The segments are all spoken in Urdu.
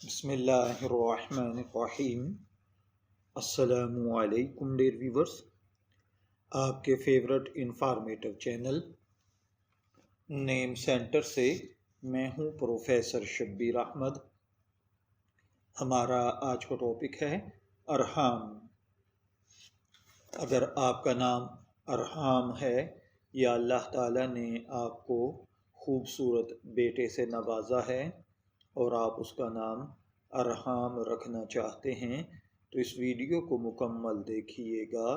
بسم اللہ الرحمن الرحیم۔ السلام علیکم ڈیئر ویورز، آپ کے فیورٹ انفارمیٹو چینل نیم سینٹر سے میں ہوں پروفیسر شبیر احمد۔ ہمارا آج کا ٹاپک ہے ارحام۔ اگر آپ کا نام ارحام ہے یا اللہ تعالیٰ نے آپ کو خوبصورت بیٹے سے نوازا ہے اور آپ اس کا نام ارحام رکھنا چاہتے ہیں تو اس ویڈیو کو مکمل دیکھیے گا،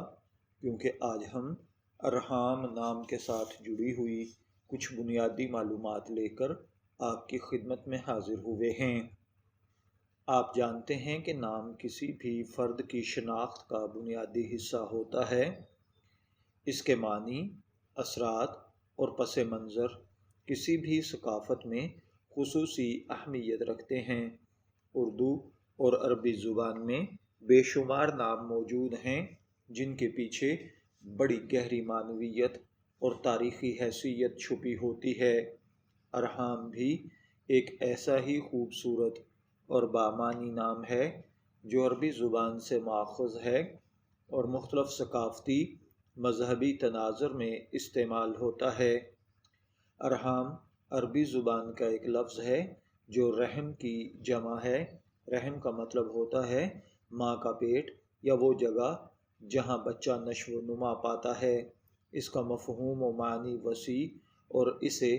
کیونکہ آج ہم ارحام نام کے ساتھ جڑی ہوئی کچھ بنیادی معلومات لے کر آپ کی خدمت میں حاضر ہوئے ہیں۔ آپ جانتے ہیں کہ نام کسی بھی فرد کی شناخت کا بنیادی حصہ ہوتا ہے۔ اس کے معنی، اثرات اور پس منظر کسی بھی ثقافت میں خصوصی اہمیت رکھتے ہیں۔ اردو اور عربی زبان میں بے شمار نام موجود ہیں جن کے پیچھے بڑی گہری معنویت اور تاریخی حیثیت چھپی ہوتی ہے۔ ارحام بھی ایک ایسا ہی خوبصورت اور بامعنی نام ہے جو عربی زبان سے ماخوذ ہے اور مختلف ثقافتی مذہبی تناظر میں استعمال ہوتا ہے۔ ارحام عربی زبان کا ایک لفظ ہے جو رحم کی جمع ہے۔ رحم کا مطلب ہوتا ہے ماں کا پیٹ یا وہ جگہ جہاں بچہ نشو و نما پاتا ہے۔ اس کا مفہوم و معنی وسیع اور اسے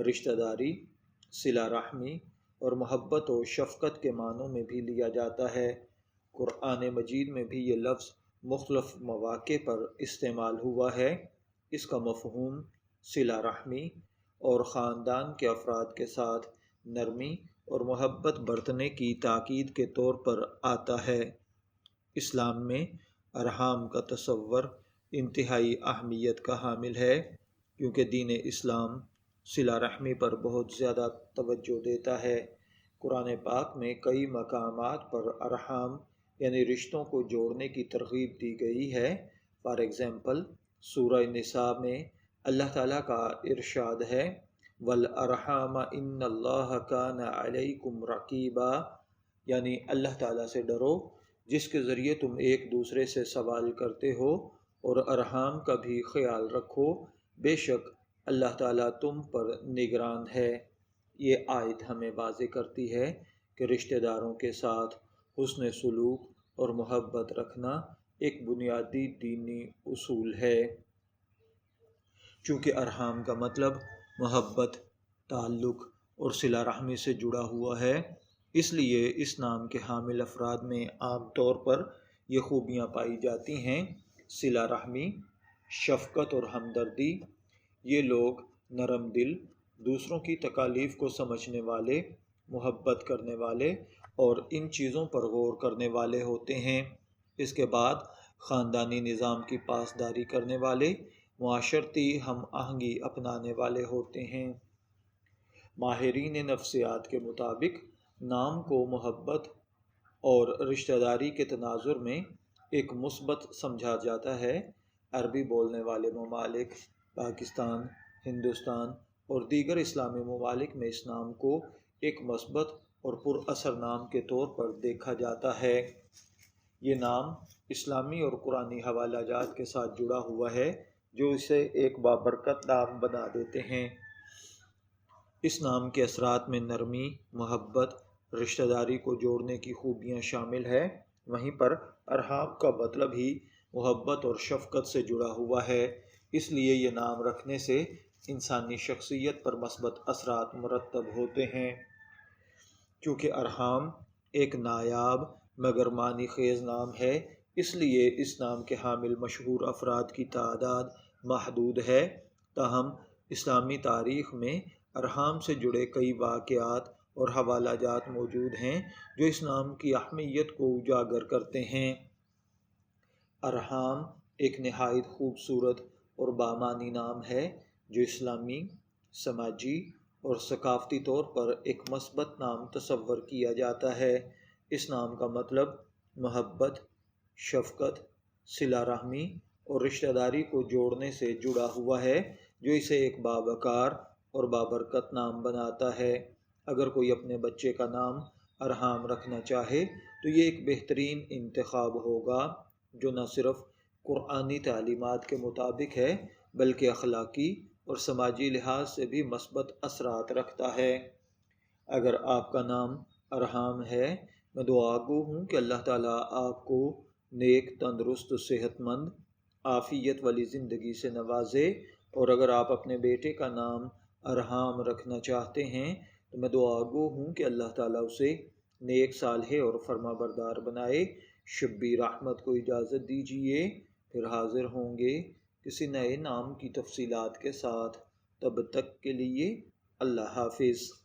رشتہ داری، صلہ رحمی اور محبت و شفقت کے معنوں میں بھی لیا جاتا ہے۔ قرآن مجید میں بھی یہ لفظ مختلف مواقع پر استعمال ہوا ہے۔ اس کا مفہوم صلہ رحمی اور خاندان کے افراد کے ساتھ نرمی اور محبت برتنے کی تاکید کے طور پر آتا ہے۔ اسلام میں ارحام کا تصور انتہائی اہمیت کا حامل ہے، کیونکہ دین اسلام صلہ رحمی پر بہت زیادہ توجہ دیتا ہے۔ قرآن پاک میں کئی مقامات پر ارحام یعنی رشتوں کو جوڑنے کی ترغیب دی گئی ہے۔ فار ایگزامپل سورہ نساء میں اللہ تعالیٰ کا ارشاد ہے وَالْأَرْحَامَ إِنَّ اللَّهَ كَانَ عَلَيْكُمْ رَقِيبًا، یعنی اللہ تعالیٰ سے ڈرو جس کے ذریعے تم ایک دوسرے سے سوال کرتے ہو، اور ارحام کا بھی خیال رکھو، بے شک اللہ تعالیٰ تم پر نگران ہے۔ یہ آیت ہمیں واضح کرتی ہے کہ رشتہ داروں کے ساتھ حسن سلوک اور محبت رکھنا ایک بنیادی دینی اصول ہے۔ چونکہ ارحام کا مطلب محبت، تعلق اور صلہ رحمی سے جڑا ہوا ہے، اس لیے اس نام کے حامل افراد میں عام طور پر یہ خوبیاں پائی جاتی ہیں: صلہ رحمی، شفقت اور ہمدردی۔ یہ لوگ نرم دل، دوسروں کی تکالیف کو سمجھنے والے، محبت کرنے والے اور ان چیزوں پر غور کرنے والے ہوتے ہیں۔ اس کے بعد خاندانی نظام کی پاسداری کرنے والے، معاشرتی ہم آہنگی اپنانے والے ہوتے ہیں۔ ماہرین نفسیات کے مطابق نام کو محبت اور رشتہ داری کے تناظر میں ایک مثبت سمجھا جاتا ہے۔ عربی بولنے والے ممالک، پاکستان، ہندوستان اور دیگر اسلامی ممالک میں اس نام کو ایک مثبت اور پر اثر نام کے طور پر دیکھا جاتا ہے۔ یہ نام اسلامی اور قرآنی حوالہ جات کے ساتھ جڑا ہوا ہے جو اسے ایک بابرکت نام بنا دیتے ہیں۔ اس نام کے اثرات میں نرمی، محبت، رشتہ داری کو جوڑنے کی خوبیاں شامل ہیں۔ وہیں پر ارحام کا مطلب ہی محبت اور شفقت سے جڑا ہوا ہے، اس لیے یہ نام رکھنے سے انسانی شخصیت پر مثبت اثرات مرتب ہوتے ہیں۔ چونکہ ارحام ایک نایاب مگر معنی خیز نام ہے، اس لیے اس نام کے حامل مشہور افراد کی تعداد محدود ہے۔ تاہم اسلامی تاریخ میں ارحام سے جڑے کئی واقعات اور حوالہ جات موجود ہیں جو اس نام کی اہمیت کو اجاگر کرتے ہیں۔ ارحام ایک نہایت خوبصورت اور بامعنی نام ہے جو اسلامی، سماجی اور ثقافتی طور پر ایک مثبت نام تصور کیا جاتا ہے۔ اس نام کا مطلب محبت، شفقت، صلہ رحمی اور رشتہ داری کو جوڑنے سے جڑا ہوا ہے، جو اسے ایک باوقار اور بابرکت نام بناتا ہے۔ اگر کوئی اپنے بچے کا نام ارحام رکھنا چاہے تو یہ ایک بہترین انتخاب ہوگا جو نہ صرف قرآنی تعلیمات کے مطابق ہے بلکہ اخلاقی اور سماجی لحاظ سے بھی مثبت اثرات رکھتا ہے۔ اگر آپ کا نام ارحام ہے، میں دعا گو ہوں کہ اللہ تعالیٰ آپ کو نیک، تندرست، صحت مند، عافیت والی زندگی سے نوازے، اور اگر آپ اپنے بیٹے کا نام ارحام رکھنا چاہتے ہیں تو میں دعا گو ہوں کہ اللہ تعالیٰ اسے نیک، صالح اور فرما بردار بنائے۔ شبیر احمد کو اجازت دیجیے، پھر حاضر ہوں گے کسی نئے نام کی تفصیلات کے ساتھ۔ تب تک کے لیے اللہ حافظ۔